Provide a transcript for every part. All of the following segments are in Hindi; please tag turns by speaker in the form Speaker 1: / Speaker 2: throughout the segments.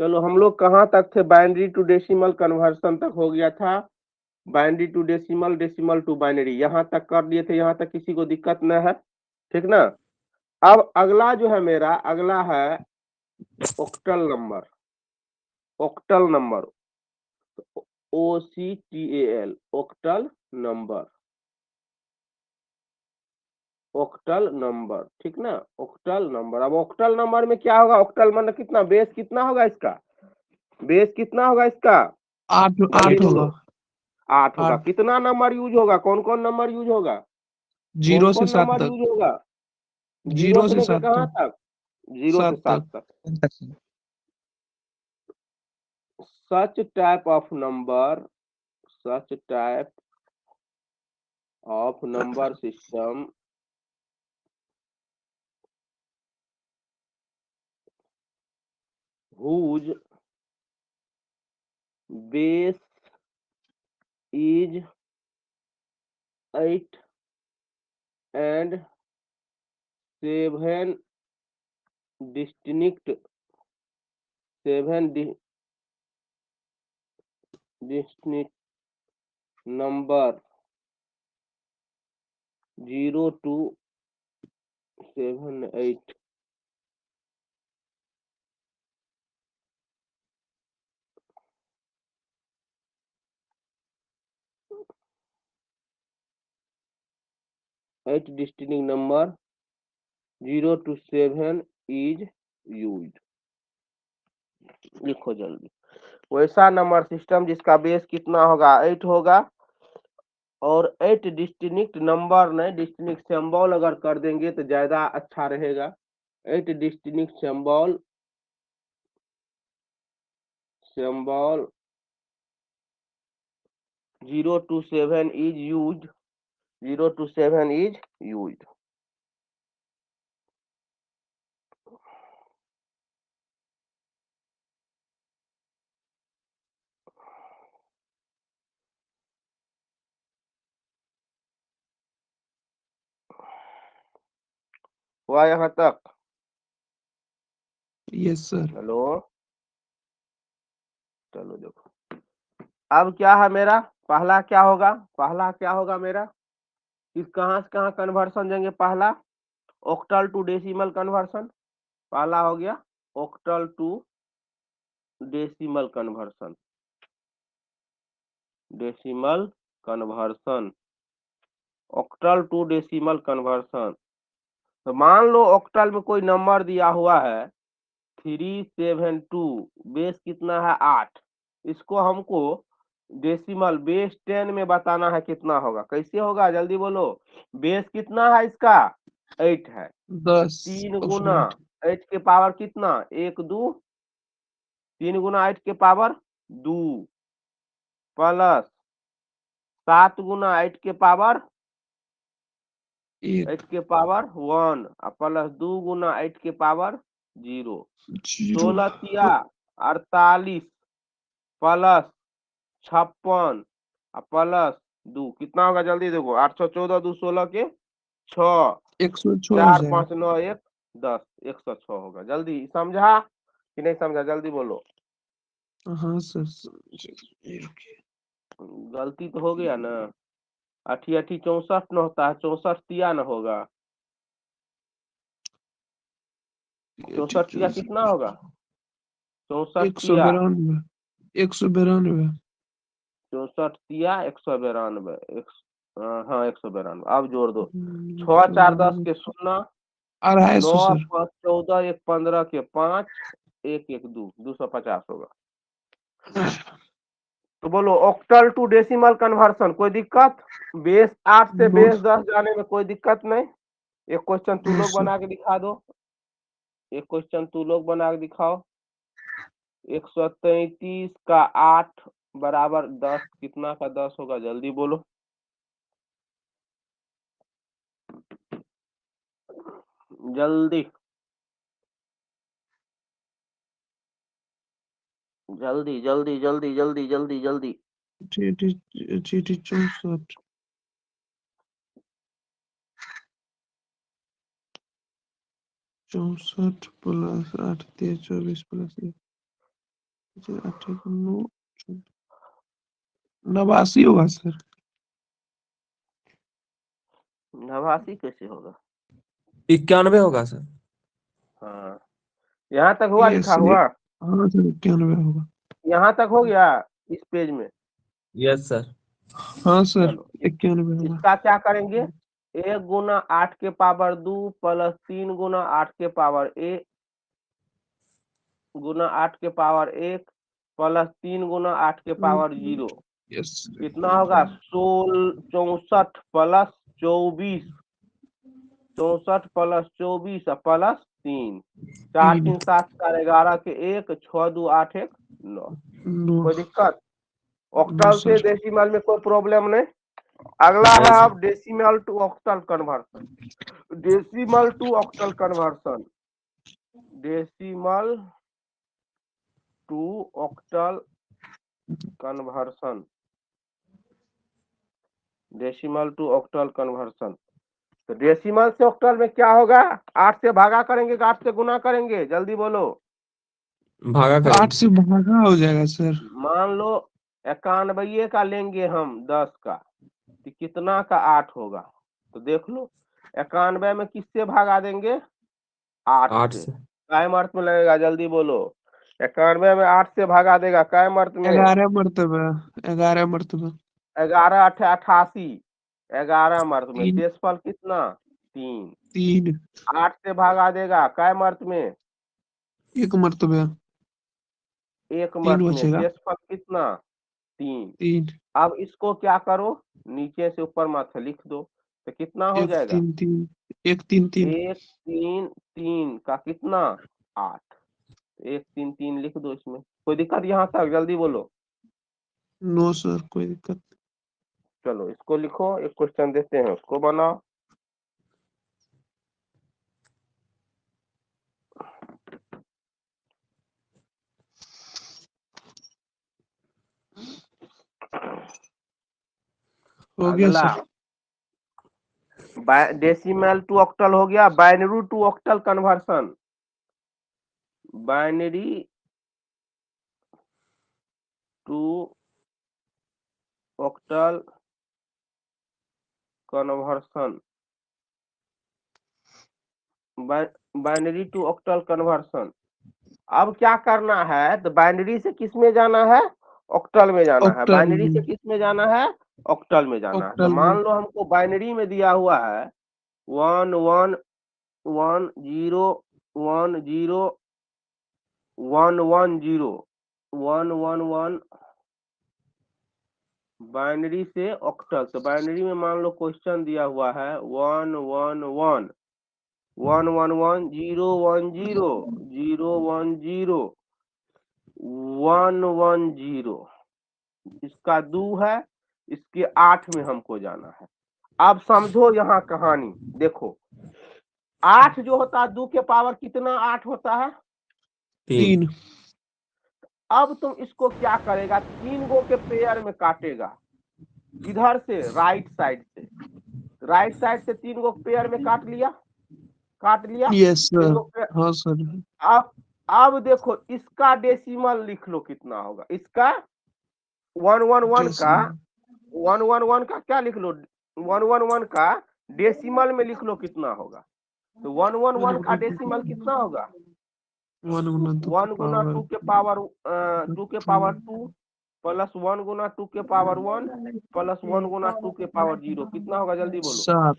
Speaker 1: चलो हम लोग कहाँ तक थे? बाइनरी टू डेसिमल कन्वर्सन तक हो गया था। Binary to decimal, decimal to binary, यहाँ तक कर लिए थे। यहाँ तक किसी को दिक्कत न है? ठीक ना। अब अगला जो है मेरा, अगला है octal number. Octal number, OCTAL, octal number. Octal number, ठीक ना। ऑक्टल नंबर, अब ऑक्टल नंबर में क्या होगा? ऑक्टल मतलब कितना, बेस कितना होगा इसका? बेस कितना होगा इसका?
Speaker 2: 8
Speaker 1: जल्दी
Speaker 2: 8
Speaker 1: बोलो।
Speaker 2: होगा।
Speaker 1: 8 होगा।
Speaker 2: 8
Speaker 1: कितना नंबर यूज होगा? कौन कौन नंबर यूज होगा? कौन
Speaker 2: 0 से
Speaker 1: कौन
Speaker 2: 7
Speaker 1: नंबर
Speaker 2: तक।
Speaker 1: यूज होगा? जीरो
Speaker 2: 0
Speaker 1: से
Speaker 2: से
Speaker 1: लेकर
Speaker 2: 7
Speaker 1: कहाँ
Speaker 2: तक।
Speaker 1: तक? जीरो से
Speaker 2: 7
Speaker 1: सात
Speaker 2: तक।
Speaker 1: तक। सच type of number, such type of number system whose base is 8 and 7 distinct 7 distinct number 0 to 7 8। Eight distinct number 0 to 7 is used. लिखो जल्दी। वैसा नंबर सिस्टम जिसका बेस कितना होगा? 8 होगा, और 8 डिस्टिंक्ट नंबर नहीं, डिस्टिंक्ट सिंबल अगर कर देंगे तो ज्यादा अच्छा रहेगा। 8 distinct symbol, symbol 0 to 7 is used, 0 to 7 is used। हुआ यहाँ तक?
Speaker 2: Yes sir.
Speaker 1: हेलो, चलो देखो। अब क्या है मेरा? पहला क्या होगा? पहला क्या होगा मेरा? इस कहाँ से कहाँ कन्वर्सन देंगे? पहला ऑक्टल टू डेसिमल कन्वर्सन, पहला हो गया octal to decimal conversion. Decimal conversion, octal to decimal conversion. तो मान लो ऑक्टल में कोई नंबर दिया हुआ है 372, बेस कितना है? 8। इसको हमको डेसिमल बेस 10 में बताना है, कितना होगा? कैसे होगा? जल्दी बोलो। बेस कितना है इसका? 8 है।
Speaker 2: 10
Speaker 1: 3
Speaker 2: ऑप्शन
Speaker 1: गुना
Speaker 2: 8।
Speaker 1: 8 के पावर कितना? 1 2, 3 गुना 8 के पावर 2, प्लस 7 गुना 8 के पावर
Speaker 2: 8
Speaker 1: 8 के पावर 1, प्लस 2 गुना 8 के पावर 0।
Speaker 2: 0।
Speaker 1: 16 तिया 48, प्लस 56, प्लस 2 कितना होगा? जल्दी देखो। 814 2 16 के 6,
Speaker 2: 106 हो
Speaker 1: 4
Speaker 2: जाएगा।
Speaker 1: 5 9 1 10, 106 होगा। जल्दी समझा कि नहीं समझा? जल्दी बोलो।
Speaker 2: हाँ सर। ये रुकिए।
Speaker 1: गलती तो हो गया ना? 8 8 64 न होता है, 64 तिया न होगा। 64 तिया कितना होगा? 64 तिया
Speaker 2: 192। 192।
Speaker 1: 64 तिया 192, हाँ 192। अब जोड़ दो। 6 4 10
Speaker 2: 192।
Speaker 1: के 0, 9
Speaker 2: 250 सर।
Speaker 1: 5 14 1 15 के 5, 1 1 2, 250 होगा। तो बोलो ऑक्टल टू डेसिमल कन्वर्सन, कोई दिक्कत? बेस 8 से
Speaker 2: नो
Speaker 1: बेस 10 जाने में कोई दिक्कत नहीं। एक क्वेश्चन तू
Speaker 2: नो
Speaker 1: लोग
Speaker 2: सर।
Speaker 1: बना के दिखा दो। एक क्वेश्चन तू लोग बना के दिखाओ। 133 का 8 बराबर 10, कितना का 10 होगा? जल्दी बोलो। जल्दी जल्दी जल्दी जल्दी जल्दी जल्दी जल्दी।
Speaker 2: GT 64। 64 प्लस 8 23 24 प्लस 1 नवासी होगा सर।
Speaker 1: 89 कैसे होगा?
Speaker 3: 91 होगा सर।
Speaker 1: हाँ, यहाँ तक हुआ लिखा हुआ?
Speaker 2: हाँ सर 91 होगा।
Speaker 1: यहाँ तक हो गया इस पेज में?
Speaker 3: Yes sir.
Speaker 2: हाँ सर
Speaker 1: चलो
Speaker 2: 91 होगा।
Speaker 1: इसका क्या करेंगे? 1 गुना 8 के पावर 2 प्लस 3 गुना 8 के पावर 1 गुना 8 के पावर 1 प्लस 3 गुना 8 के पावर 0
Speaker 2: यस
Speaker 1: कितना होगा? 64 प्लस 24, 64 प्लस 24 प्लस 3, 4 3 7 4 11 के 1 6 2 8 1 9।
Speaker 2: नो
Speaker 1: कोई दिक्कत?
Speaker 2: नो
Speaker 1: ऑक्टल से
Speaker 2: सर।
Speaker 1: डेसिमल में कोई प्रॉब्लम नहीं। अगला है
Speaker 3: नहीं,
Speaker 1: अब decimal to octal conversion. Decimal to octal conversion, decimal to octal conversion, decimal to octal conversion. तो डेसिमल से ऑक्टल में क्या होगा? 8 से भागा करेंगे कि 8 से गुना करेंगे? जल्दी बोलो।
Speaker 3: भागा
Speaker 2: 8
Speaker 3: करेंगे।
Speaker 2: से भागा हो जाएगा सर।
Speaker 1: मान लो 91 का लेंगे हम 10 का, तो कितना का 8 होगा? तो देख लो 91 में किससे भागा देंगे? 8
Speaker 3: 8
Speaker 1: से।
Speaker 3: से।
Speaker 1: कायम अर्थ में लगेगा? जल्दी बोलो। 91 में 8 से भागा देगा कायम अर्थ में?
Speaker 2: 11 मरतबा 11 मरतबा
Speaker 1: 11 8 88, 11 मर्द में
Speaker 2: 3
Speaker 1: शेषफल कितना? 3।
Speaker 2: 3
Speaker 1: 8 से भागा देगा कायम अर्थ में?
Speaker 2: 1 मरतबा
Speaker 1: 1
Speaker 2: 3
Speaker 1: मर्द में
Speaker 2: बचेगा।
Speaker 1: शेषफल कितना? 3।
Speaker 2: 3
Speaker 1: अब इसको क्या करो? नीचे से ऊपर माथे लिख दो, तो कितना हो
Speaker 2: 1
Speaker 1: जाएगा?
Speaker 2: 3 3 1 3 3
Speaker 1: 1 3 3 का कितना? 8। 1 3 3 लिख दो इसमें। कोई दिक्कत यहाँ तक? जल्दी बोलो।
Speaker 2: नो सर कोई दिक्कत।
Speaker 1: चलो इसको लिखो, एक क्वेश्चन देते हैं उसको बनाओ।
Speaker 2: हो गया
Speaker 1: अगला
Speaker 2: सर।
Speaker 1: डेसिमल टू ऑक्टल हो गया। Binary to octal conversion, binary to octal conversion, binary to octal conversion. अब क्या करना है? तो बाइनरी से किस में जाना है? ऑक्टल में जाना है।
Speaker 2: ऑक्टल
Speaker 1: बाइनरी से किस में जाना है? ऑक्टल में जाना है। तो
Speaker 2: ऑक्टल में
Speaker 1: मान लो हमको बाइनरी में दिया हुआ है 1 1 1 0 1 0 1 1 0 1 1 1, बाइनरी से ऑक्टल। तो बाइनरी में मान लो क्वेश्चन दिया हुआ है 1 1 1 1 1 1 0 1 0 0 1 0 1 1 0। इसका 2 है, इसके 8 में हमको जाना है। अब समझो यहाँ कहानी देखो, 8 जो होता है 2 के पावर कितना 8 होता है?
Speaker 3: 3।
Speaker 2: 3
Speaker 1: अब तुम इसको क्या करेगा? 3 गो के पेयर में काटेगा। किधर से? राइट साइड से। राइट साइड से 3 गो पेयर में काट लिया, काट लिया।
Speaker 2: Yes
Speaker 1: 3
Speaker 2: sir.
Speaker 1: गो पेयर।
Speaker 2: हाँ सर।
Speaker 1: अब देखो इसका डेसिमल लिख लो कितना होगा। इसका 111 का, 111 का क्या लिख लो? 111 का डेसिमल में लिख लो कितना होगा। तो 111 का डेसिमल कितना होगा?
Speaker 2: 1 गुना 2
Speaker 1: 1 गुना 2 के पावर 2 के पावर 2 प्लस 1 गुना 2 के पावर 1 प्लस 1 गुना 2 के पावर 0 कितना होगा? जल्दी बोलो।
Speaker 2: 7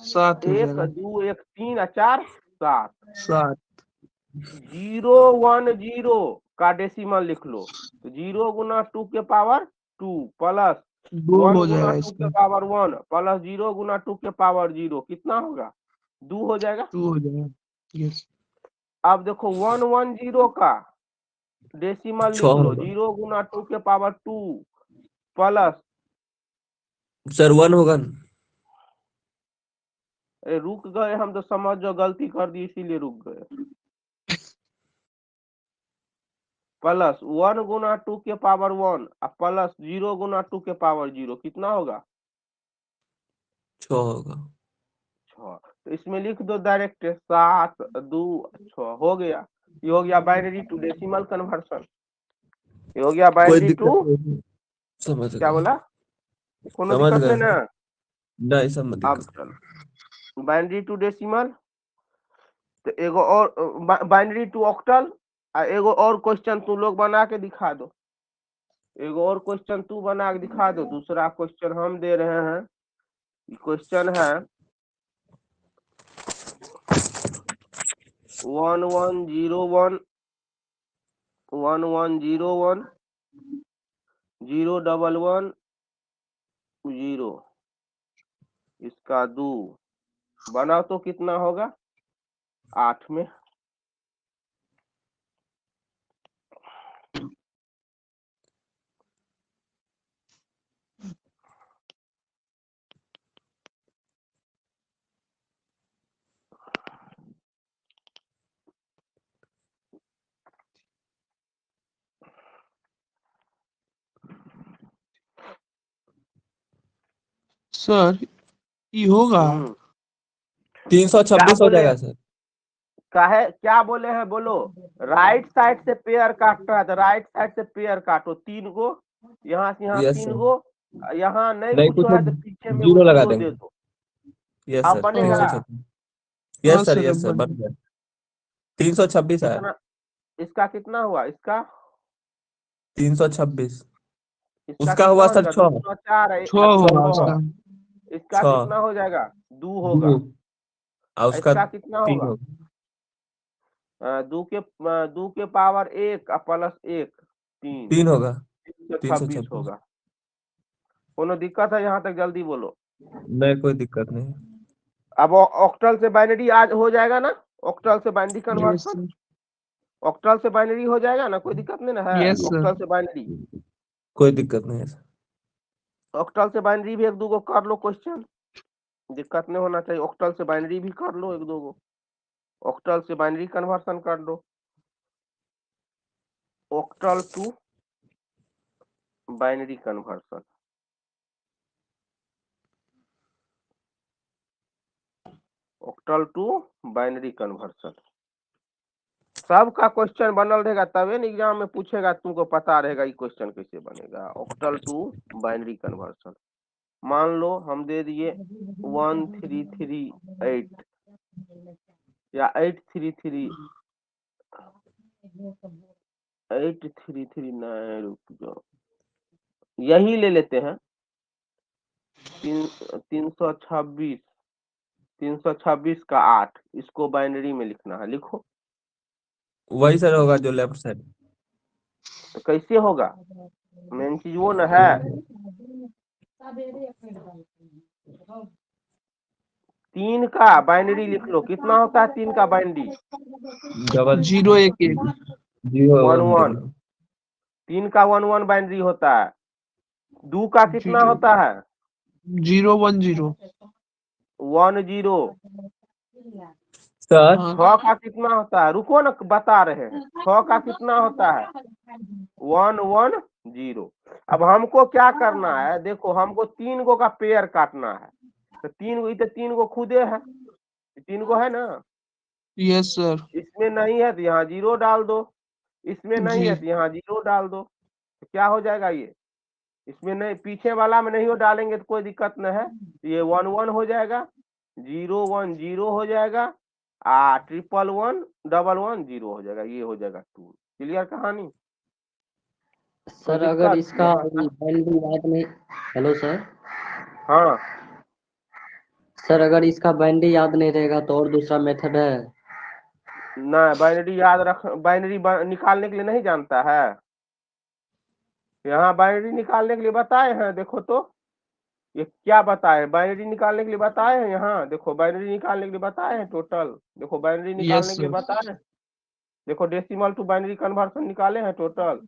Speaker 2: 7 हो
Speaker 1: 1
Speaker 2: जाएगा।
Speaker 1: 2 1 3 और 4 7।
Speaker 2: 7
Speaker 1: 0 1 0 का डेसिमल लिख लो। तो 0 गुना 2 के पावर 2 प्लस
Speaker 2: 2
Speaker 1: 1
Speaker 2: हो
Speaker 1: गुना
Speaker 2: जाएगा
Speaker 1: 2 के
Speaker 2: इसका।
Speaker 1: पावर 1 प्लस 0 गुना 2 के पावर 0 कितना होगा? 2 हो जाएगा।
Speaker 2: 2 हो जाएगा। यस।
Speaker 1: अब देखो 1 1 0 का डेसिमल
Speaker 3: 6
Speaker 1: लिख लो।
Speaker 3: होगा
Speaker 1: 0 गुना 2 के पावर 2 प्लस,
Speaker 3: सर। 1 होगा ना?
Speaker 1: रुक गए हम, तो समझ जो गलती कर दी इसीलिए रुक गए। प्लस 1 गुना 2 के पावर 1 और प्लस 0 गुना 2 के पावर 0 कितना होगा?
Speaker 3: 6 होगा।
Speaker 1: 6। तो इसमें लिख दो डायरेक्ट 7 2 6 हो गया। ये हो गया बाइनरी टू डेसिमल कन्वर्सन। ये हो गया
Speaker 3: कोई
Speaker 1: बाइनरी
Speaker 3: दिक्कत
Speaker 1: टू,
Speaker 3: नहीं, समझ
Speaker 1: क्या
Speaker 3: गए
Speaker 1: बोला, कोनो
Speaker 3: समझ
Speaker 1: दिक्कत
Speaker 3: गए
Speaker 1: नहीं ना।
Speaker 3: नहीं समझ
Speaker 1: अब
Speaker 3: दिक्कत।
Speaker 1: चलो बाइनरी टू डेसिमल, तो एगो और बाइनरी टू ऑक्टल, एगो और क्वेश्चन तू लोग बना के दिखा दो, एगो और क्वेश्चन तू बना के दिखा दो। दूसरा क्वेश्चन हम दे रहे हैं, क्वेश्चन है 1101 1101 011 0, इसका 2 बनाओ तो कितना होगा 8 में।
Speaker 2: सर ये होगा
Speaker 3: 326 हो
Speaker 1: बोले
Speaker 3: जाएगा सर।
Speaker 1: काहे क्या बोले हैं बोलो, राइट साइड से पेयर काटना है तो राइट साइड से पेयर काटो, 3 गो यहाँ से यहाँ,
Speaker 3: यस
Speaker 1: 3
Speaker 3: सर,
Speaker 1: गो यहाँ, नहीं
Speaker 3: नहीं
Speaker 1: कुछ
Speaker 3: कुछ
Speaker 1: है तो पीछे में वो
Speaker 3: जीरो लगा
Speaker 1: 0 दे
Speaker 3: देंगे।
Speaker 1: दो।
Speaker 3: यस
Speaker 1: अब
Speaker 3: सर
Speaker 1: बनेगा
Speaker 3: 326।
Speaker 2: हाँ
Speaker 3: yes sir
Speaker 2: sir,
Speaker 3: yes sir
Speaker 2: बन
Speaker 3: बन गया 326 आया।
Speaker 1: कितना, इसका कितना हुआ, इसका
Speaker 3: 326
Speaker 1: इसका
Speaker 3: उसका
Speaker 1: कितना
Speaker 3: हुआ
Speaker 1: हो
Speaker 3: सर
Speaker 1: जाएगा,
Speaker 3: 6
Speaker 1: 204 है,
Speaker 2: 6
Speaker 1: अच्छा
Speaker 2: होगा
Speaker 1: 6
Speaker 2: उसका।
Speaker 1: है, इसका
Speaker 3: 6
Speaker 1: कितना हो जाएगा 2 होगा,
Speaker 3: 2 और उसका
Speaker 1: इसका कितना
Speaker 3: 3
Speaker 1: होगा
Speaker 3: होगा।
Speaker 1: 2 के पावर 1 प्लस 1 3,
Speaker 3: 3 होगा
Speaker 1: 326
Speaker 3: 326।
Speaker 1: होगा। कोनो दिक्कत है यहाँ तक, जल्दी बोलो।
Speaker 3: नहीं कोई दिक्कत नहीं।
Speaker 1: अब ऑक्टल से बाइनरी आज हो जाएगा ना, ऑक्टल से binary
Speaker 2: yes
Speaker 1: conversion,
Speaker 2: sir,
Speaker 1: octal से बाइनरी हो जाएगा ना, कोई दिक्कत नहीं ना है।
Speaker 2: Yes sir.
Speaker 1: ऑक्टल से बाइनरी,
Speaker 3: कोई दिक्कत नहीं है सर।
Speaker 1: ऑक्टल से बाइनरी भी 1-2 गो कर लो क्वेश्चन, दिक्कत नहीं होना चाहिए। ऑक्टल से बाइनरी भी कर लो 1-2 गो, ऑक्टल से बाइनरी कन्वर्सन कर लो, octal to binary conversion, octal to binary conversion, सबका क्वेश्चन बनल रहेगा तबे न एग्जाम में पूछेगा, तुमको पता रहेगा ये क्वेश्चन कैसे बनेगा। ऑक्टल टू बाइनरी कन्वर्सन, मान लो हम दे दिए 1338 या 833 रुक जाओ, यही ले लेते हैं 326 का 8, इसको बाइनरी में लिखना है, लिखो।
Speaker 3: वही सर होगा जो लेफ्ट साइड।
Speaker 1: तो कैसे होगा, मेन चीज वो न है, 3 का बाइनरी लिख लो, कितना होता है 3 का बाइनरी,
Speaker 3: डबल
Speaker 2: 011
Speaker 3: जीरो
Speaker 1: 11, 3 का 11 बाइनरी होता है। 2 का कितना होता है
Speaker 2: 010।
Speaker 1: 10।
Speaker 3: सर
Speaker 1: 6 का कितना होता है, रुको ना बता रहे हैं, 6 का कितना होता है 110। अब हमको क्या करना है, देखो हमको 3 गो का पेयर काटना है, तो 3 गो, तो 3 गो खुदे है, 3 गो है ना,
Speaker 2: यस सर।
Speaker 1: इसमें नहीं है तो यहाँ 0 डाल दो, इसमें नहीं
Speaker 2: जी
Speaker 1: है तो यहाँ 0 डाल दो, तो क्या हो जाएगा ये, इसमें नहीं, पीछे वाला में नहीं हो डालेंगे तो कोई दिक्कत नहीं है, ये 11 हो जाएगा, 010 हो जाएगा, 111 हो जाएगा, ये हो जाएगा 2। क्लियर कहानी, कोई
Speaker 4: सर अगर
Speaker 1: दिक्कत
Speaker 4: इसका
Speaker 1: यहाँ तक।
Speaker 4: बाइनरी याद नहीं, हेलो सर,
Speaker 1: हाँ
Speaker 4: सर अगर इसका बाइनरी याद नहीं रहेगा तो और दूसरा मेथड है?
Speaker 1: ना, बाइनरी याद रख, बाइनरी निकालने के लिए नहीं जानता है, यहाँ बाइनरी निकालने के लिए बताए हैं, देखो तो ये क्या बताए, बाइनरी निकालने के लिए बताए हैं, यहाँ देखो बाइनरी निकालने के लिए बताए हैं टोटल, देखो बाइनरी निकालने
Speaker 2: यस
Speaker 1: के लिए
Speaker 2: सर।
Speaker 1: बताए हैं, देखो डेसिमल टू बाइनरी कन्वर्सन निकाले हैं टोटल।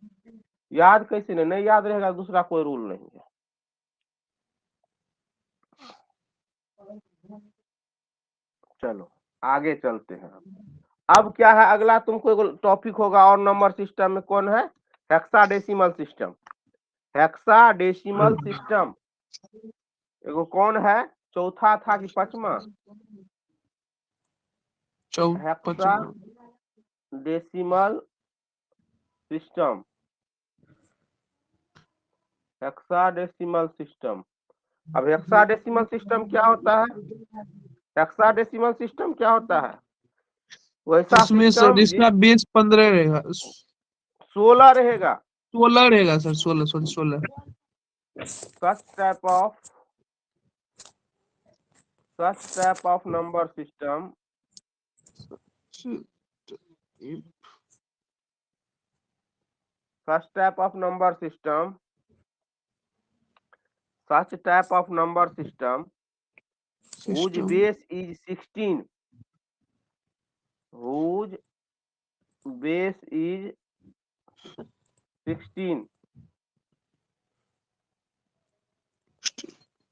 Speaker 1: याद कैसे नहीं याद रहेगा, दूसरा कोई रूल नहीं है। चलो आगे चलते हैं। अब क्या है, अगला तुमको एगो टॉपिक होगा और नंबर सिस्टम में, कौन है, हेक्साडेसिमल सिस्टम। हेक्साडेसिमल सिस्टम एगो कौन है, चौथा था कि पांचवा, हेक्साडेसिमल सिस्टम, हेक्साडेसिमल सिस्टम। अब हेक्साडेसिमल सिस्टम क्या होता है? हेक्साडेसिमल सिस्टम क्या होता है? वैसा
Speaker 2: उसमें सर
Speaker 1: सिस्टम
Speaker 2: इसका बेस 15 रहेगा,
Speaker 1: 16 रहेगा।
Speaker 2: 16 रहेगा sir, 16 sorry 16।
Speaker 1: such type of number system such type of number system whose
Speaker 2: system
Speaker 1: base is 16, whose base is 16।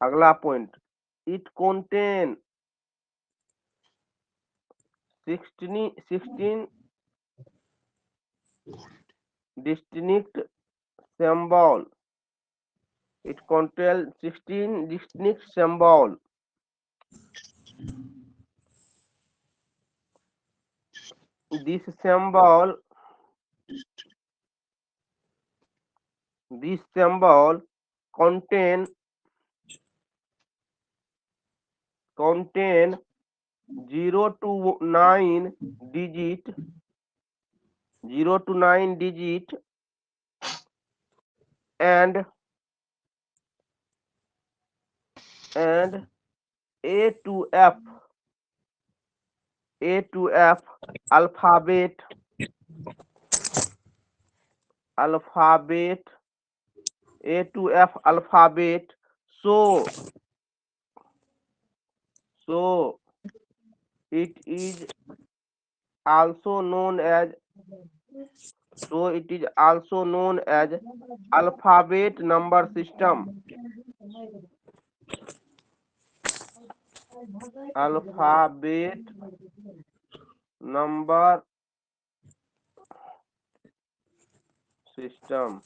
Speaker 1: अगला point, it contain 16 distinct symbol, it contains 16 distinct symbol। this symbol contain 0 to 9 digit 0 to 9 digit and A to F alphabet A to F alphabet, so it is also known as alphabet number system। alphabet number system।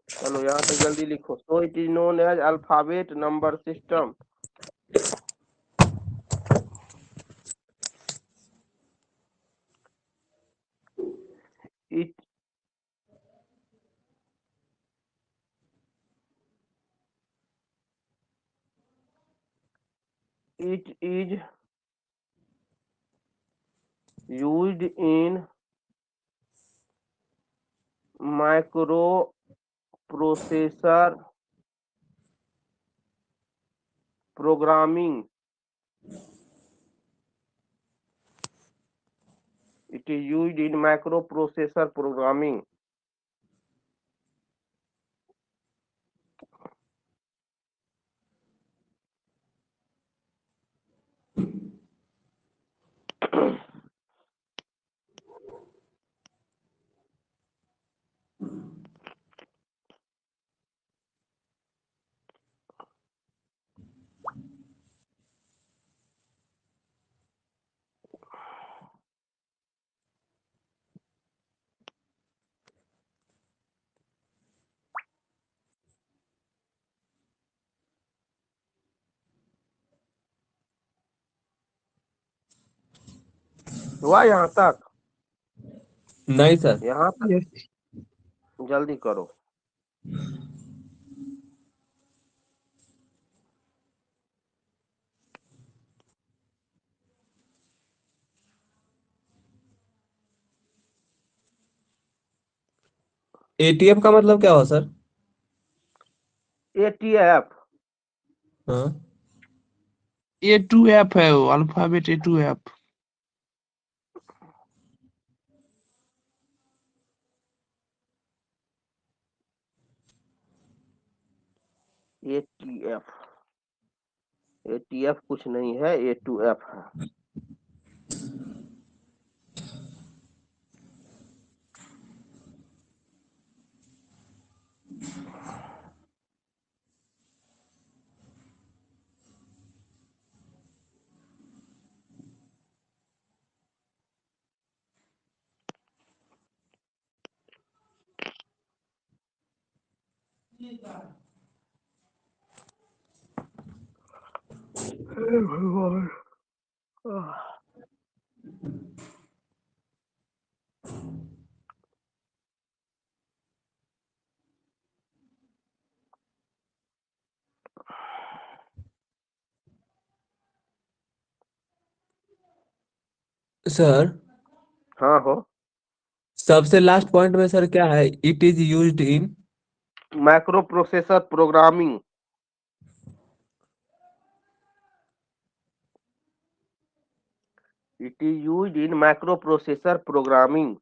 Speaker 1: चलो यहाँ तक जल्दी लिखो। So it is known as alphabet number system. It is used in microprocessor programming. It is used in microprocessor programming। हुआ यहाँ तक?
Speaker 3: नहीं सर।
Speaker 1: यहाँ तक जल्दी करो।
Speaker 3: एटीएफ का मतलब क्या हुआ सर?
Speaker 1: ATF
Speaker 3: हाँ
Speaker 2: A2F है वो, अल्फाबेट A2F।
Speaker 1: ATF कुछ नहीं है, A2F है। हे भगवान।
Speaker 3: सर
Speaker 1: हाँ हो।
Speaker 3: सबसे लास्ट पॉइंट में सर क्या है? It is used in.
Speaker 1: Microprocessor programming. It is used in microprocessor programming.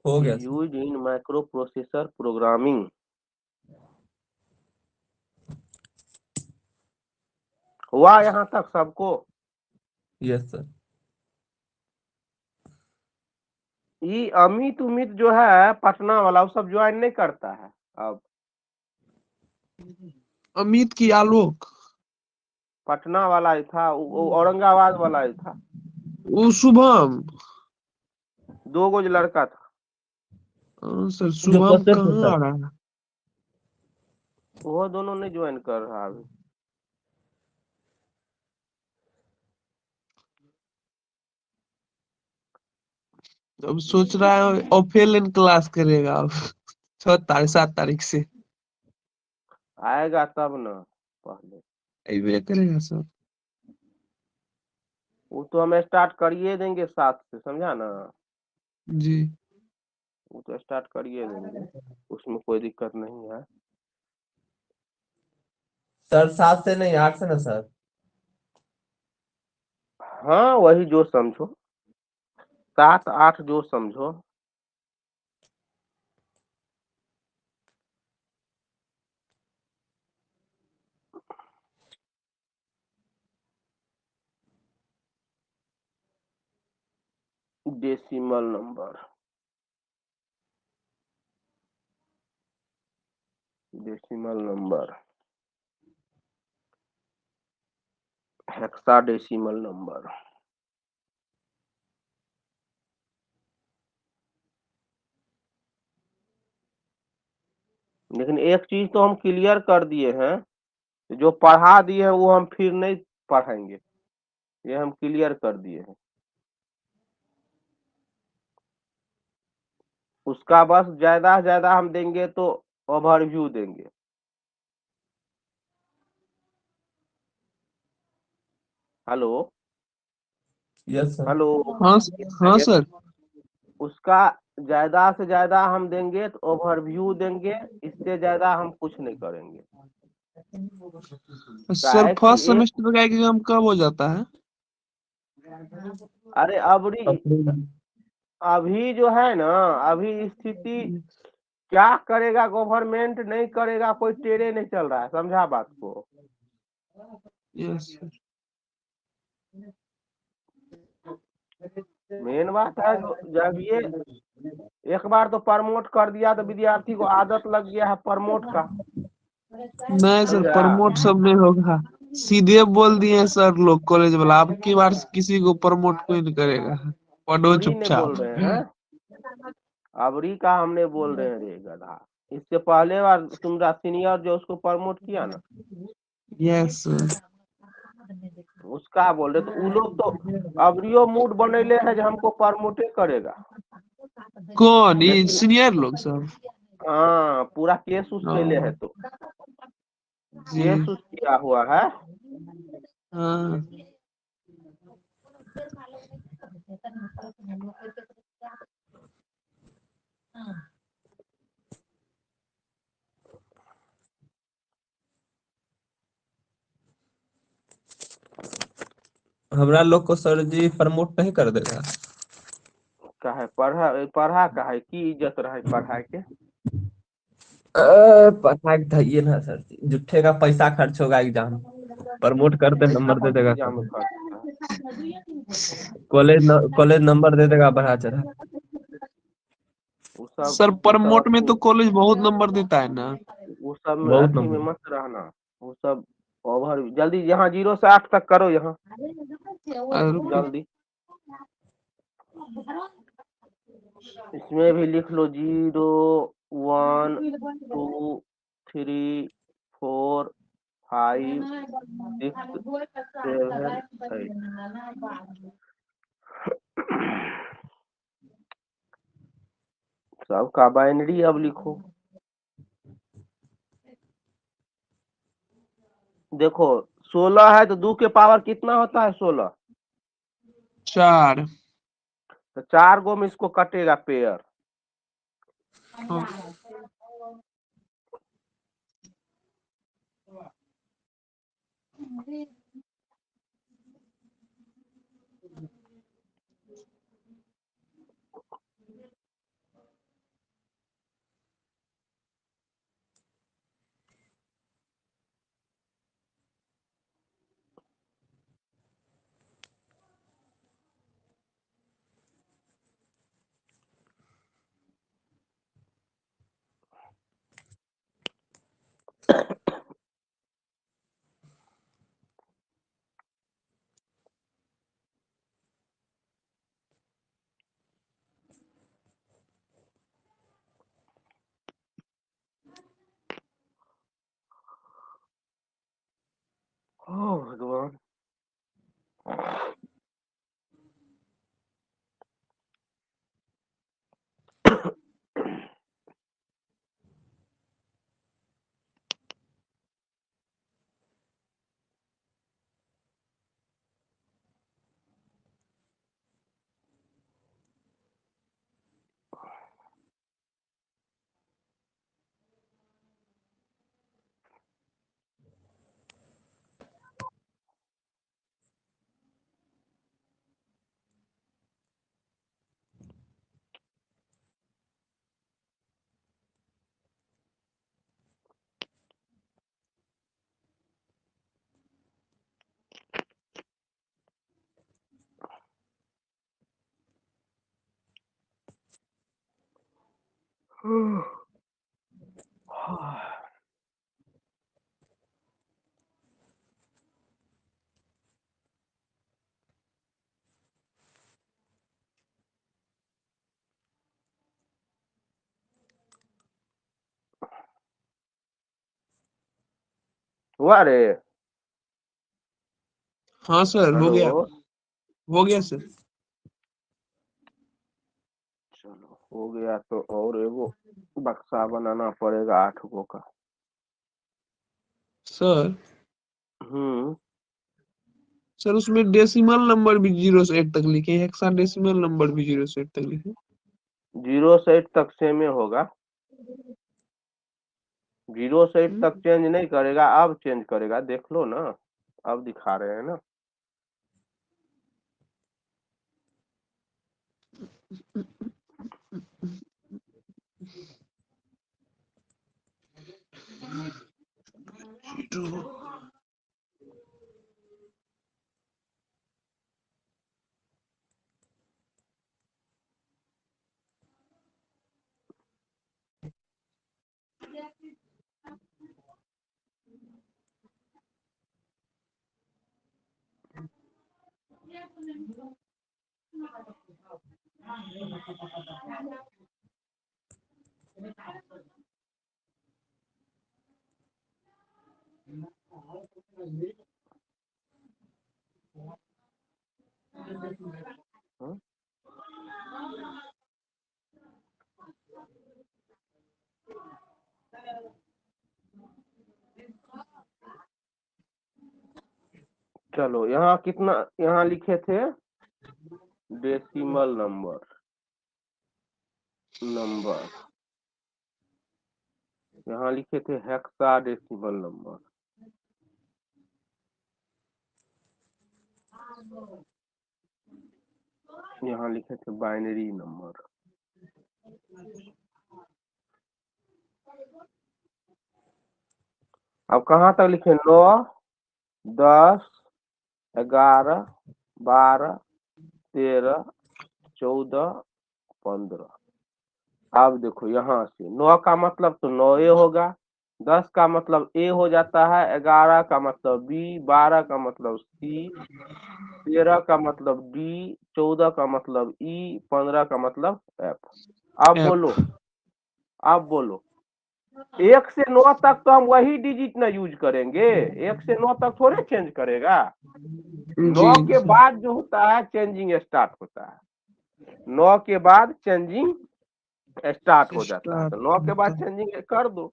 Speaker 3: हो गया sir.
Speaker 1: Used in microprocessor programming. हुआ यहाँ तक सबको?
Speaker 3: Yes sir.
Speaker 1: ये अमित उमित जो है पटना वाला वो सब ज्वाइन नहीं करता है अब।
Speaker 2: अमित की आलोक,
Speaker 1: पटना वाला ही था, वो औरंगाबाद वाला ही था।
Speaker 2: वो शुभम।
Speaker 1: 2 गो जो लड़का था
Speaker 2: सर
Speaker 3: जो
Speaker 2: शुभम
Speaker 3: फर्स्ट ईयर
Speaker 2: कहाँ
Speaker 3: सर।
Speaker 2: आ रहा है?
Speaker 1: वो दोनों नहीं ज्वाइन कर रहा अभी।
Speaker 2: अब सोच रहा है ऑफलाइन क्लास करेगा अब 7 तारीख से।
Speaker 1: आएगा तब ना पहले।
Speaker 2: अबे करेगा सर।
Speaker 1: वो तो हम स्टार्ट करिए देंगे 7 से, समझा ना।
Speaker 2: जी।
Speaker 1: वो तो स्टार्ट करिए देंगे, उसमें कोई दिक्कत नहीं है।
Speaker 3: सर 7 से नहीं 8 से ना सर।
Speaker 1: हाँ वही जो समझो, 7 8 जो समझो। Decimal number, decimal number, hexadecimal number. लेकिन एक चीज तो हम क्लियर कर दिए हैं, जो पढ़ा दिए हैं वो हम फिर नहीं पढ़ेंगे, ये हम क्लियर कर दिए हैं। उसका बस ज्यादा से ज्यादा हम देंगे तो ओवरव्यू देंगे। Hello
Speaker 3: yes sir.
Speaker 1: हेलो।
Speaker 2: हाँ हाँ सर।
Speaker 1: उसका ज्यादा से ज्यादा हम देंगे तो ओवरव्यू देंगे, इससे ज्यादा हम कुछ नहीं करेंगे।
Speaker 2: सर
Speaker 1: काहे कि
Speaker 2: फर्स्ट
Speaker 1: एक,
Speaker 2: सेमेस्टर का एग्जाम कब हो जाता है?
Speaker 1: अरे अभी जो है ना, अभी स्थिति क्या करेगा गवर्नमेंट नहीं करेगा कोई टेढ़े नहीं चल रहा है, समझा बात को।
Speaker 2: Yes sir.
Speaker 1: मेन बात है जो जब ये एक बार तो प्रमोट कर दिया तो विद्यार्थी को आदत लग गया है प्रमोट का,
Speaker 2: नहीं सर,
Speaker 1: समझा।
Speaker 2: प्रमोट सब नहीं होगा। सीधे बोल दिए हैं सर लोग कॉलेज वाला, अब की बार किसी को प्रमोट कोई नहीं करेगा। पढ़ो
Speaker 1: अबरी ने बोल
Speaker 2: चुपचाप।
Speaker 1: रहे हैं, अबरी का हमने बोल रहे हैं रे गधा। इससे पहले बार तुम्हारा सीनियर जो उसको प्रमोट किया ना,
Speaker 2: यस सर।
Speaker 1: उसका बोल रहे, तो उ लोग तो अबरियो मूड बनैले है जो हमको प्रमोटे करेगा।
Speaker 2: कौन? ये
Speaker 1: लेकिन
Speaker 2: सीनियर लोग सब?
Speaker 1: हाँ पूरा केस उस कैले है, तो
Speaker 2: जी।
Speaker 1: केस उस किया हुआ है।
Speaker 2: हाँ।
Speaker 3: हमरा लोग को सर जी प्रमोट नहीं कर देगा।
Speaker 1: काहे पढ़ा पढ़ा काहे की इज्जत रहे पढ़ाई के।
Speaker 3: पता था ये ना सर जी, जुट्ठे का पैसा खर्च होगा एग्जाम। प्रमोट करते
Speaker 1: पैसा
Speaker 3: नंबर दे
Speaker 1: कौन सी
Speaker 3: देगा
Speaker 1: एग्जाम में
Speaker 3: सर।
Speaker 1: खर्च होता है?
Speaker 3: कॉलेज नंबर दे देगा बढ़ा चढ़ा।
Speaker 2: सर
Speaker 1: वो सब
Speaker 2: प्रमोट में
Speaker 1: आपको,
Speaker 2: तो कॉलेज बहुत नंबर देता है ना।
Speaker 1: वो सब में
Speaker 3: बहुत
Speaker 1: अथी में
Speaker 3: नंबर।
Speaker 1: मत रहना। वो सब ओवर जल्दी, यहाँ 0 से 8 तक करो, यहाँ
Speaker 2: रुको।
Speaker 1: जल्दी। इसमें भी लिख लो 0 1 2 3 4 5 6 7 8। सबका बाइनरी अब लिखो। देखो 16 है तो 2 के पावर कितना होता है 16?
Speaker 2: 4।
Speaker 1: तो 4 गो में इसको कटेगा पेयर।
Speaker 2: हाँ।
Speaker 1: ओह भगवान। हुआ रे?
Speaker 2: हाँ सर, हो गया।
Speaker 1: हेलो।
Speaker 2: हो गया सर।
Speaker 1: चलो हो गया तो और एगो बक्सा बनाना पड़ेगा 8 गो का।
Speaker 2: सर
Speaker 1: हम्म।
Speaker 2: सर उसमें डेसिमल नंबर भी 0 से 8 तक लिखे, हेक्साडेसिमल नंबर भी 0 से 8 तक लिखे।
Speaker 1: 0 से 8 तक सेम ही होगा। 0 से 8 तक चेंज नहीं करेगा, अब चेंज करेगा, देख लो ना, अब दिखा रहे हैं ना। हाँ? चलो यहाँ कितना, यहाँ लिखे थे डेसिमल नंबर, यहाँ लिखे थे हेक्साडेसिमल नंबर। यहाँ लिखे थे बाइनरी नंबर। अब कहाँ तक लिखे? 9, 10, 11, 12, 13, 14, 15। अब देखो यहाँ से 9 का मतलब तो 9 ए होगा, 10 का मतलब ए हो जाता है, 11 का मतलब बी, 12 का मतलब सी, 13 का मतलब डी, 14 का मतलब ई, 15 का मतलब एफ। अब बोलो, अब बोलो, 1 से 9 तक तो हम वही डिजिट ना यूज करेंगे, 1 से 9 तक थोड़े चेंज करेगा। 9 के बाद जो होता है चेंजिंग स्टार्ट होता है, 9 के बाद चेंजिंग स्टार्ट हो जाता है, तो 9 के बाद चेंजिंग कर दो।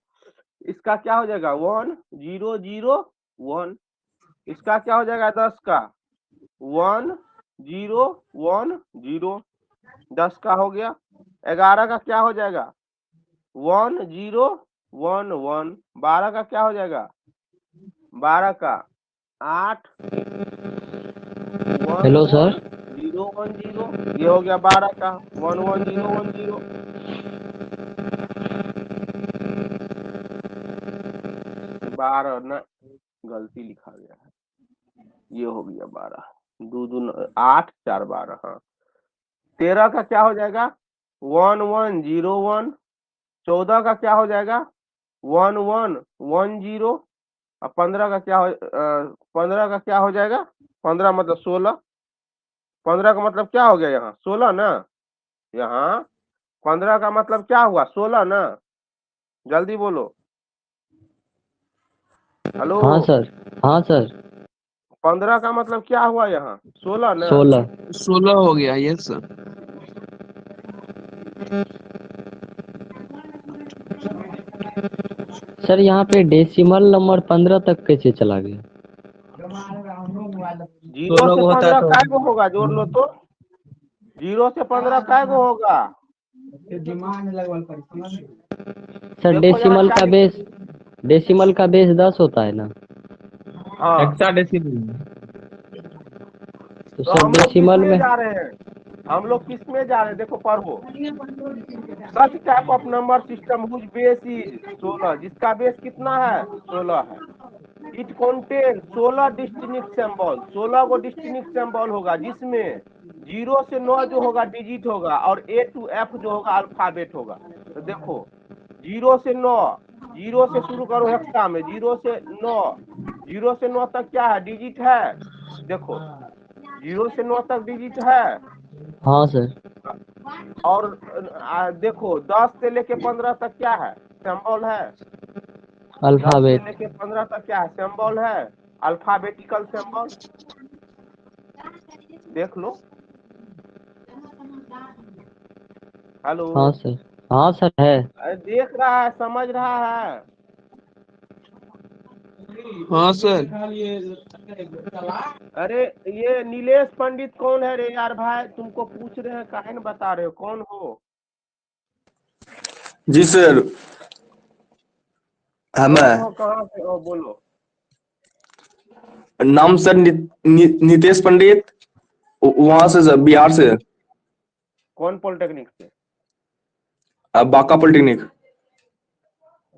Speaker 1: इसका क्या हो जाएगा? 1 0 0 1। इसका क्या हो जाएगा 10 का 1 0 1 0, 10 का हो गया। 11 का क्या हो जाएगा 1 0 1 1, 12 का क्या हो जाएगा 12 का 8 1
Speaker 4: हेलो
Speaker 1: 1
Speaker 4: सर।
Speaker 1: 0 1 0, ये हो गया 12 का 1 1 0 1 0। 12 न गलती लिखा गया है, ये हो गया 12, 2 2 8 4 12। हाँ 13 का क्या हो जाएगा 1 1 0 1, 14 का क्या हो जाएगा 1 1 1 0, और 15 का क्या हो 15 का क्या हो जाएगा 15 मतलब 16, 15 का मतलब क्या हो गया यहाँ 16 ना, यहाँ 15 का मतलब क्या हुआ 16 ना, जल्दी बोलो। हेलो
Speaker 4: हाँ सर। हाँ सर।
Speaker 1: 15 का मतलब क्या हुआ यहाँ 16 ना।
Speaker 4: 16।
Speaker 2: 16 हो गया, यस सर।
Speaker 4: सर यहाँ पे डेसिमल नंबर 15 तक कैसे चला गया?
Speaker 1: 0
Speaker 3: 16
Speaker 1: से
Speaker 3: को होता है
Speaker 1: 15
Speaker 3: तो
Speaker 1: काय गो होगा जोड़ लो तो, 0 से 15 काय गो होगा।
Speaker 4: सर
Speaker 1: देखो यहाँ क्या लिख,
Speaker 4: डेसिमल का बेस 10 होता है ना?
Speaker 1: हाँ
Speaker 3: हेक्साडेसिमल।
Speaker 4: तो
Speaker 1: तो
Speaker 4: सर
Speaker 1: हम लोग किस
Speaker 4: डेसिमल
Speaker 1: में
Speaker 4: में।
Speaker 1: जा रहे हैं, हम लोग किस में जा रहे हैं देखो पढ़ो। Such type of number system whose base is 16, जिसका बेस कितना है 16 है। इट कंटेन 16 डिस्टिंक्ट सिंबल, 16 को डिस्टिंक्ट सिंबल होगा, जिसमें 0 से 9 जो होगा डिजिट होगा, और A to F जो होगा अल्फाबेट होगा। तो देखो 0 से 9, 0 से शुरू करो हेक्सा में, 0 से 9, 0 से 9 तक क्या है डिजिट है, देखो 0 से 9 तक डिजिट है।
Speaker 4: हाँ सर।
Speaker 1: और देखो 10 से लेके 15 तक क्या है सिंबल है, 10 से
Speaker 4: अल्फाबेट।
Speaker 1: लेके 15 तक क्या है सिंबल है, अल्फाबेटिकल सिंबल, देख लो। हेलो
Speaker 4: हाँ सर। हाँ सर है।
Speaker 1: अरे देख रहा है समझ रहा है।
Speaker 2: हाँ सर।
Speaker 1: अरे ये नीलेश पंडित कौन है रे यार भाई, तुमको पूछ रहे हैं काहे न बता रहे हो कौन हो।
Speaker 5: जी सर।
Speaker 1: कौन
Speaker 5: हमें
Speaker 1: हो कहाँ से हो बोलो।
Speaker 5: नाम सर नितेश पंडित, वहां से सर, बिहार से।
Speaker 1: कौन पॉलिटेक्निक से,
Speaker 5: बांका पॉलिटेक्निक।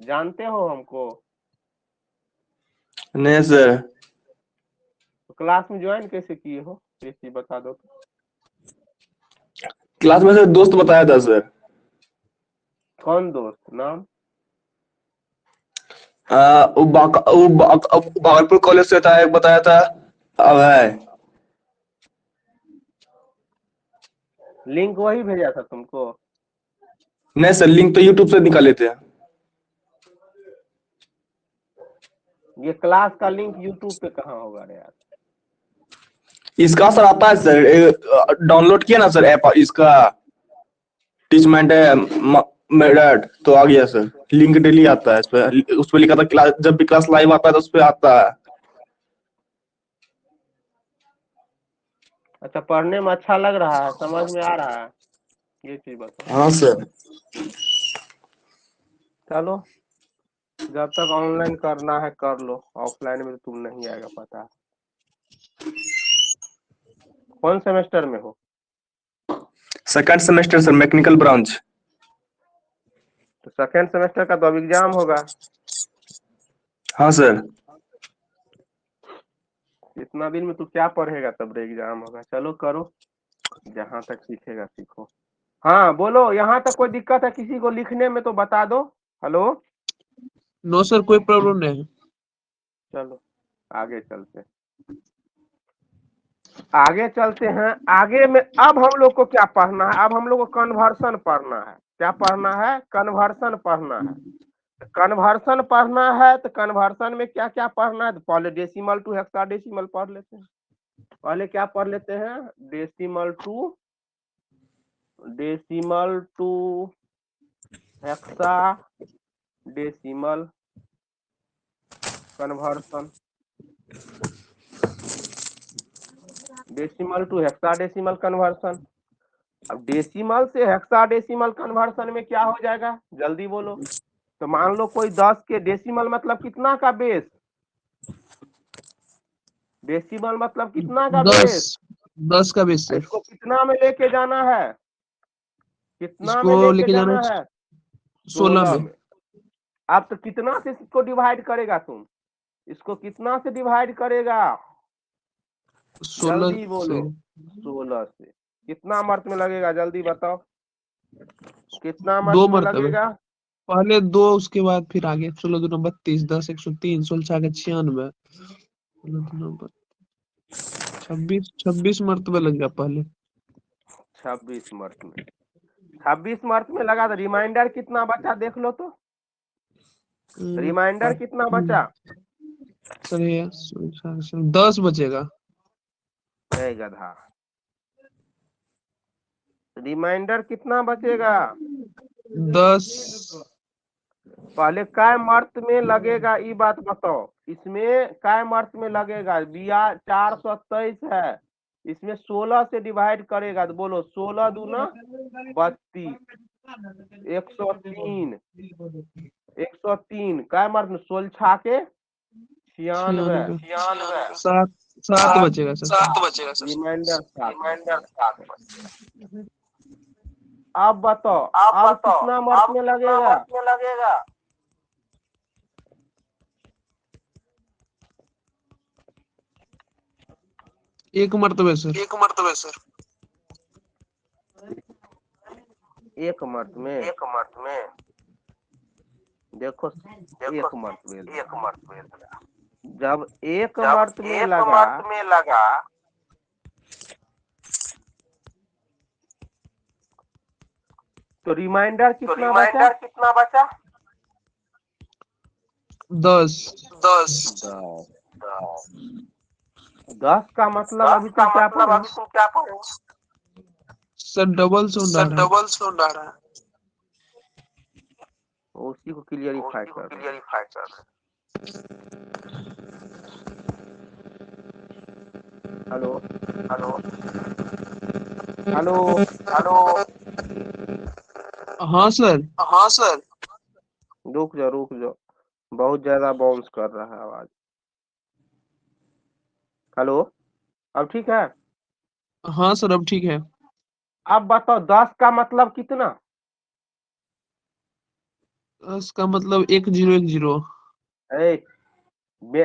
Speaker 1: जानते हो हमको।
Speaker 5: नहीं सर।
Speaker 1: तो क्लास में ज्वाइन कैसे किए हो ये चीज बता दो तो।
Speaker 5: क्लास में सर दोस्त बताया था सर।
Speaker 1: कौन दोस्त नाम।
Speaker 5: वो भागलपुर कॉलेज से था, एक बताया था। अब है।
Speaker 1: लिंक वही भेजा था तुमको।
Speaker 5: नहीं सर, लिंक तो यूट्यूब से निकाले थे।
Speaker 1: ये क्लास का लिंक यूट्यूब पे कहाँ होगा रे यार।
Speaker 5: इसका सर आता है सर, डाउनलोड किया ना सर ऐप इसका, टीचमेंट है मेरठ, तो आ गया सर। लिंक डेली आता है इस पे, उस पे लिखा था क्लास, जब भी क्लास लाइव आता है तो उस पे आता है।
Speaker 1: अच्छा पढ़ने में अच्छा लग रहा है, समझ में आ रहा है, ये चीज बताओ।
Speaker 5: हाँ सर।
Speaker 1: चलो जब तक ऑनलाइन करना है कर लो, ऑफलाइन में तो तुम नहीं आएगा पता है। कौन सेमेस्टर में हो।
Speaker 5: Second semester sir, mechanical branch.
Speaker 1: तो सेकेंड सेमेस्टर का तो अब एग्जाम होगा।
Speaker 5: हाँ सर।
Speaker 1: इतना दिन में तू क्या पढ़ेगा, तब एग्जाम होगा। चलो करो, जहाँ तक सीखेगा सीखो। हाँ बोलो, यहाँ तक कोई दिक्कत है किसी को लिखने में तो बता दो। हेलो
Speaker 2: नो सर, कोई प्रॉब्लम नहीं है।
Speaker 1: चलो आगे चलते हैं। आगे चलते हैं, आगे में अब हम लोग को क्या पढ़ना है, अब हम लोग को कन्वर्सन पढ़ना है। क्या पढ़ना है कन्वर्सन पढ़ना है। कन्वर्सन पढ़ना है तो कन्वर्सन में क्या क्या पढ़ना है, तो पहले डेसिमल टू हेक्साडेसिमल पढ़ लेते हैं। पहले क्या पढ़ लेते हैं decimal to hexadecimal conversion. Decimal to hexadecimal conversion. अब डेसिमल से हेक्साडेसिमल कन्वर्सन में क्या हो जाएगा, जल्दी बोलो। तो मान लो कोई 10 के डेसिमल मतलब कितना का बेस, डेसिमल मतलब कितना का बेस,
Speaker 2: 10 का बेस सर।
Speaker 1: इसको कितना में लेके जाना है, कितना में
Speaker 2: इसको
Speaker 1: लेके
Speaker 2: लेके जाना
Speaker 1: जाना
Speaker 2: है
Speaker 1: है,
Speaker 2: 16
Speaker 1: 16
Speaker 2: में।
Speaker 1: में। अब तो कितना से इसको डिवाइड करेगा तुम, इसको कितना से डिवाइड करेगा,
Speaker 2: 16
Speaker 1: जल्दी बोलो।
Speaker 2: से
Speaker 1: 16 से कितना मर्त में लगेगा, जल्दी बताओ, कितना
Speaker 2: 2
Speaker 1: मर्त में
Speaker 2: मरतबे,
Speaker 1: लगेगा।
Speaker 2: पहले 2 उसके बाद फिर आगे 16 दूना 32, 10 103, 16 6 96, 26 मरतबे लग गया पहले।
Speaker 1: 26 मर्त में, 26 मर्त में लगा तो रिमाइंडर कितना बचा देख लो तो, रिमाइंडर कितना बचा।
Speaker 2: सर ये 10 बचेगा।
Speaker 1: ए गधा, रिमाइंडर कितना बचेगा,
Speaker 2: 10
Speaker 1: पहले काय मर्त में लगेगा, ये बात बताओ, इसमें काय मर्त में लगेगा, बिया 423 है, इसमें 16 से डिवाइड करेगा तो बोलो 16 दूना 32, 103, 103 काय मर्त में 16 छाके 96,
Speaker 2: 7 बचेगा सर।
Speaker 1: रिमाइंडर 7। अब बताओ, अब कितना मर्त में लगेगा,
Speaker 2: एक मरतबे सर।
Speaker 1: एक मर्त में, देखो एक मर्त में लगा। जब एक मर्त में लगा तो रिमाइंडर कितना बचा,
Speaker 2: 10
Speaker 1: 10 का मतलब अभी तुम क्या पढ़े,
Speaker 2: सर डबल साउंड आ रहा है।
Speaker 1: उसी को क्लियरिफाई कर रहे हैं। हेलो
Speaker 2: हाँ सर।
Speaker 1: रुक जाओ, बहुत ज्यादा बाउंस कर रहा है आवाज। हेलो, अब ठीक है।
Speaker 2: हाँ सर अब ठीक है।
Speaker 1: अब बताओ 10 का मतलब कितना,
Speaker 2: 10 का मतलब 1010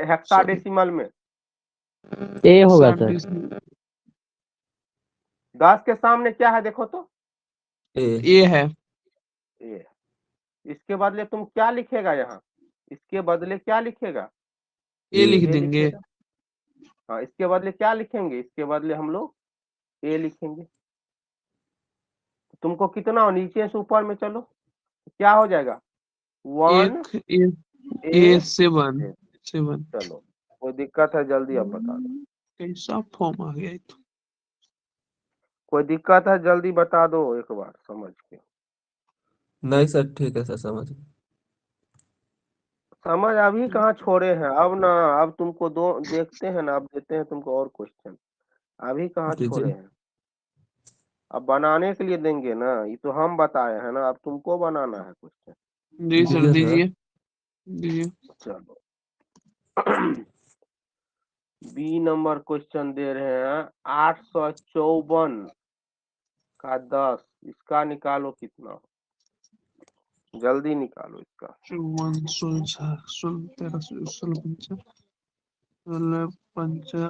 Speaker 1: हेक्साडेसिमल में
Speaker 4: ए होगा सर।
Speaker 1: 10 के सामने क्या है देखो तो,
Speaker 2: ए है।
Speaker 1: ए। इसके बदले तुम क्या लिखेगा यहाँ, इसके बदले क्या लिखेगा,
Speaker 2: ए लिख
Speaker 1: ए
Speaker 2: देंगे।
Speaker 1: लिखेगा। हाँ, इसके बदले क्या लिखेंगे, इसके बदले हम लोग ए लिखेंगे। तुमको कितना हो, नीचे से ऊपर में चलो, क्या हो जाएगा 1
Speaker 2: ए 7।
Speaker 1: चलो, कोई दिक्कत है जल्दी अब बता दो,
Speaker 2: कैसा फॉर्म आ गया ये तो।
Speaker 1: कोई दिक्कत है जल्दी बता दो एक बार समझ के।
Speaker 3: नहीं सर ठीक है सर, समझ गए।
Speaker 1: समझ अभी कहाँ छोड़े हैं, अब ना, अब तुमको दो देखते हैं ना, अब देते हैं तुमको और क्वेश्चन, अभी कहाँ छोड़े
Speaker 3: दीजिए।
Speaker 1: हैं। अब बनाने के लिए देंगे ना, ये तो हम बताए हैं ना, अब तुमको बनाना है क्वेश्चन।
Speaker 2: जी सर
Speaker 3: दीजिए सर।
Speaker 2: दीजिए।
Speaker 1: चलो बी नंबर क्वेश्चन दे रहे हैं, 854 का 10, इसका निकालो कितना हो, जल्दी निकालो इसका।
Speaker 2: 54 16 16 13 16 15 16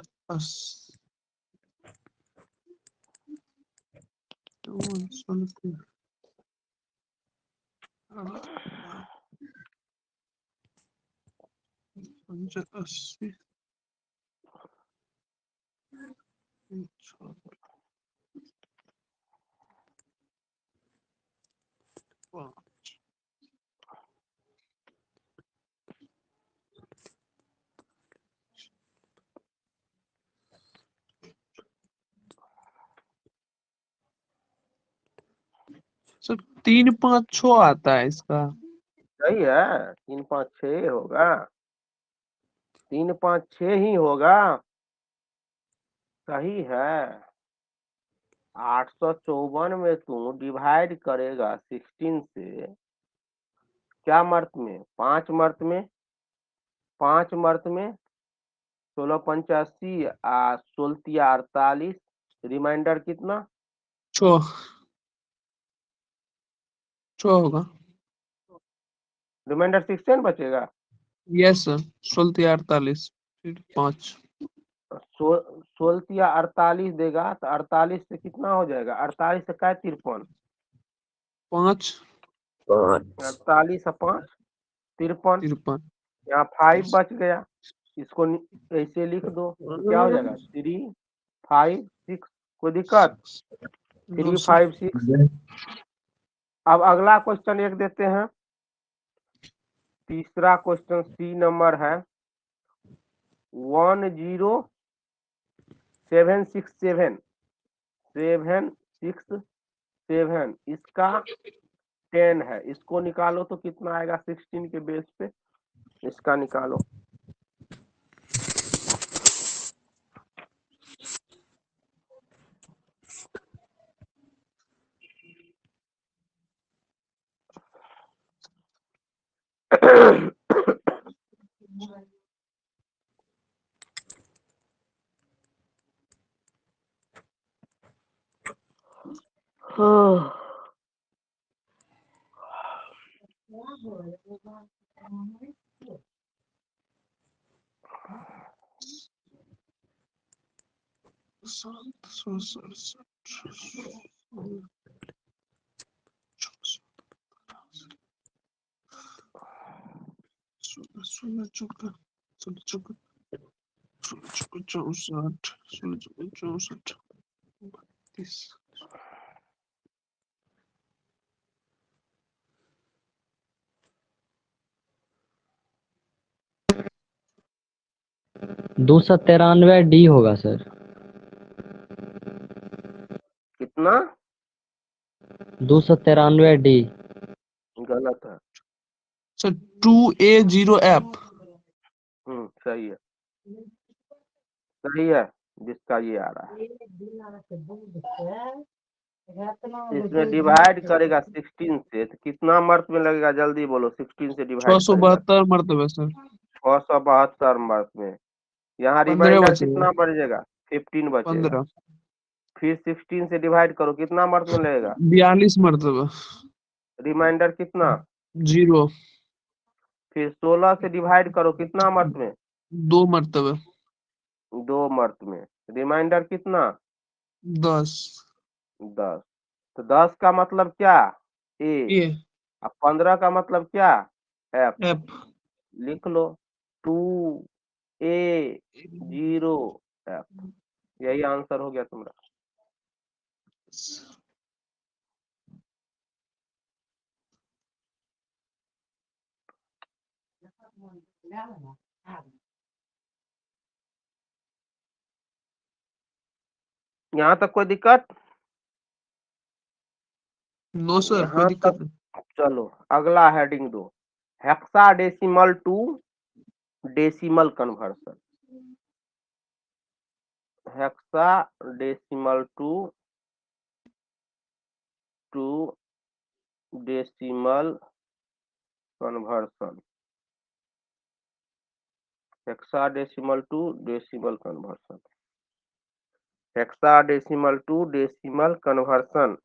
Speaker 2: 80 80 सर 3 5 6 आता है इसका।
Speaker 1: सही है, 3 5 6 होगा। 3 5 6 ही होगा। सही है। 854 में तू डिवाइड करेगा 16 से, क्या मर्त में? 5 मर्त में, 5 मर्त में 16 85 16 48, रिमाइंडर कितना?
Speaker 2: 6 होगा।
Speaker 1: रिमाइंडर 16 बचेगा।
Speaker 2: यस सर, 16 48 फिर 5।
Speaker 1: 16 48 देगा तो 48 से कितना हो जाएगा? 48 से क्या 53,
Speaker 2: 5
Speaker 1: 48 से 5 53।
Speaker 2: 53।
Speaker 1: यहाँ 5 बच गया, इसको ऐसे लिख दो तो क्या हो जाएगा? 3 5 6। कोई दिक्कत? 3 5 6। अब अगला क्वेश्चन एक देते हैं। तीसरा क्वेश्चन सी नंबर है 10767 767, इसका 10 है, इसको निकालो तो कितना आएगा? 16 के बेस पे इसका निकालो।
Speaker 4: दो 293 डी होगा सर।
Speaker 1: कितना?
Speaker 4: 293 डी।
Speaker 1: गलत है।
Speaker 2: Sir 2A0F।
Speaker 1: सही है, सही है, जिसका ये आ रहा है। इसमें डिवाइड करेगा 16 से तो कितना मर्त में लगेगा? जल्दी बोलो। 16 से डिवाइड करेगा
Speaker 2: 672 मरतबे सर।
Speaker 1: 672 मर्त में। यहाँ
Speaker 2: 15
Speaker 1: रिमाइंडर
Speaker 2: बचेगा।
Speaker 1: कितना बचेगा? 15 बचेगा।
Speaker 2: 15
Speaker 1: फिर 16 से डिवाइड करो, कितना मर्त में लगेगा?
Speaker 2: 42 मरतबे।
Speaker 1: रिमाइंडर कितना?
Speaker 2: 0
Speaker 1: फिर 16 से डिवाइड करो, कितना मर्त में?
Speaker 2: 2 मरतबे।
Speaker 1: 2 मर्त में। रिमाइंडर कितना?
Speaker 2: 10
Speaker 1: 10। तो 10 का मतलब क्या? ए।
Speaker 2: A
Speaker 1: अब 15 का मतलब क्या? एफ।
Speaker 2: F।
Speaker 1: लिख लो 2A0F। यही आंसर हो गया तुम्हारा। यहाँ तक कोई दिक्कत?
Speaker 2: नो सर, कोई
Speaker 1: यहाँ
Speaker 2: दिक्कत
Speaker 1: तक
Speaker 2: नहीं।
Speaker 1: चलो अगला हेडिंग दो, hexadecimal to decimal conversion. Hexadecimal to decimal conversion. Hexadecimal to decimal conversion. Hexadecimal to decimal conversion.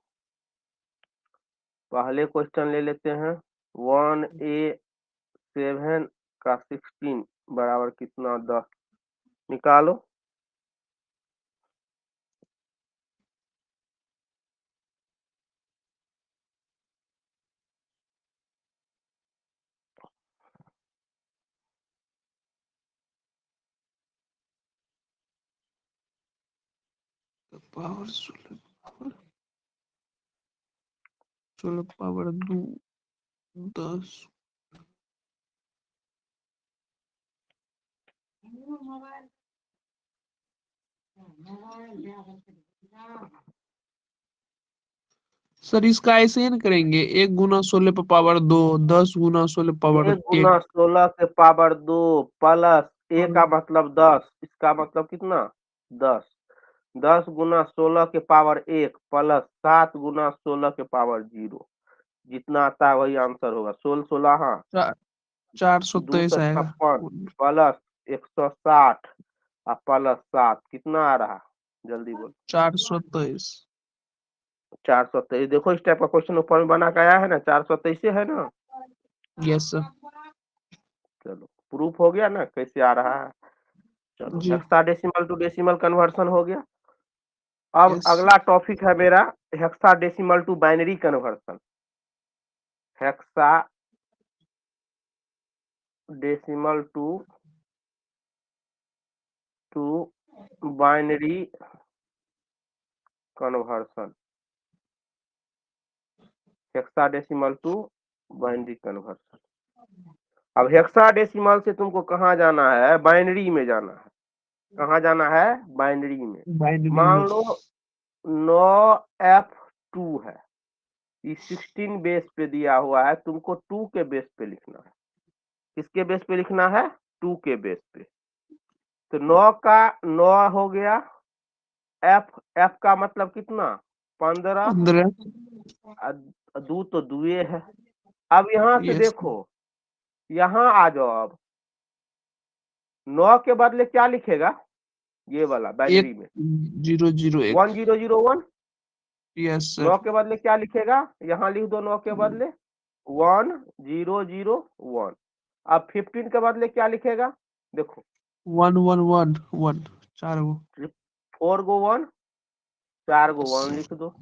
Speaker 1: पहले क्वेश्चन ले लेते हैं। 1A7 का 16 बराबर कितना? 10 निकालो।
Speaker 2: Power 16 power 2 10। सर इसका ऐसे ही ना करेंगे, 1 गुना 16 पे पावर 2, 10 गुना 16 पावर
Speaker 1: 1 गुना
Speaker 2: 8।
Speaker 1: 16 के पावर 2 प्लस ए का मतलब 10, इसका मतलब कितना 10, 10 गुना 16 के पावर 1 प्लस 7 गुना 16 के पावर 0, जितना आता है वही आंसर होगा। 16 16 हाँ
Speaker 2: 423 आएगा।
Speaker 1: 256 प्लस 160 और प्लस 7 कितना आ रहा, जल्दी बोल।
Speaker 2: 423।
Speaker 1: 423। देखो इस टाइप का क्वेश्चन ऊपर में बना के आया है ना, 423 है ना।
Speaker 2: Yes sir.
Speaker 1: चलो प्रूफ हो गया ना कैसे आ रहा है। चलो
Speaker 2: जी।
Speaker 1: हेक्साडेसिमल टू डेसिमल कन्वर्सन हो गया। अब
Speaker 2: यस।
Speaker 1: अगला टॉपिक है मेरा hexadecimal to binary conversion. Hexadecimal to binary conversion. Hexadecimal to binary conversion. अब हेक्साडेसिमल से तुमको कहाँ जाना है, बाइनरी में जाना है। कहाँ जाना है, बाइनरी में।
Speaker 2: बाइनरी
Speaker 1: मान
Speaker 2: में।
Speaker 1: लो 9F2 है, ये 16 बेस पे दिया हुआ है, तुमको 2 के बेस पे लिखना है। किसके बेस पे लिखना है, 2 के बेस पे। तो 9 का 9 हो गया, F का मतलब कितना 15,
Speaker 2: 15।
Speaker 1: 2 तो 2 है। अब यहाँ से
Speaker 2: यस।
Speaker 1: देखो, यहाँ आ जाओ। अब 9 के बदले क्या लिखेगा, ये वाला बाइनरी में
Speaker 2: 1001।
Speaker 1: 1001।
Speaker 2: Yes
Speaker 1: 9
Speaker 2: sir.
Speaker 1: के बदले क्या लिखेगा, यहाँ लिख दो 9 के बदले 1001। अब 15 के बदले क्या लिखेगा, देखो
Speaker 2: 1111 4 गो।
Speaker 1: 4 गो 1, 4 गो 1 लिख दो।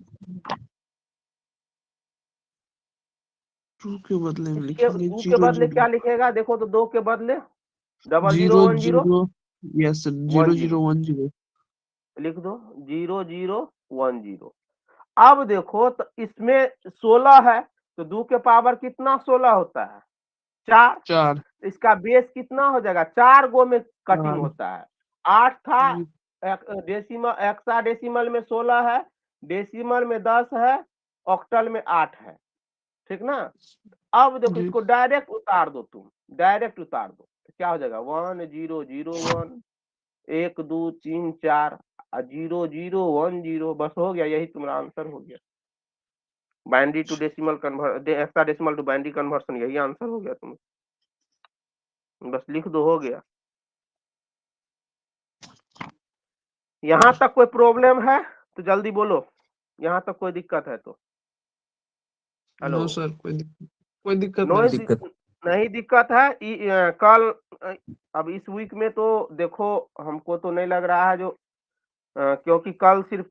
Speaker 2: 2 के बदले में
Speaker 1: इसके
Speaker 2: लिखेंगे
Speaker 1: 2 के बदले
Speaker 2: 00
Speaker 1: क्या लिखेगा, देखो तो 2 के बदले 0010
Speaker 2: 00। Yes sir
Speaker 1: 10
Speaker 2: 0010।
Speaker 1: लिख दो 0010। अब देखो तो इसमें 16 है, तो 2 के पावर कितना 16 होता है 4।
Speaker 2: 4।
Speaker 1: इसका बेस कितना हो जाएगा, 4 गो में कटिंग
Speaker 2: 4।
Speaker 1: होता है। 8 था, डेसिमल हेक्साडेसिमल में 16 है, डेसिमल में 10 है, ऑक्टल में 8 है, ठीक ना। अब देखो
Speaker 2: जी।
Speaker 1: इसको डायरेक्ट उतार दो, तुम डायरेक्ट उतार दो तो क्या हो जाएगा 1001 1 2 3 4 0010। बस हो गया, यही तुम्हारा आंसर हो गया। Binary to decimal hexadecimal to binary conversion, यही आंसर हो गया तुम्हें। बस लिख दो, हो गया। यहाँ तक कोई प्रॉब्लम है तो जल्दी बोलो, यहाँ तक कोई दिक्कत है तो। हेलो,
Speaker 2: नो सर कोई दिक्कत
Speaker 1: नो
Speaker 2: नहीं।
Speaker 3: दिक्कत।
Speaker 1: नहीं दिक्कत है। कल अब इस वीक में तो देखो हमको तो नहीं लग रहा है जो क्योंकि कल सिर्फ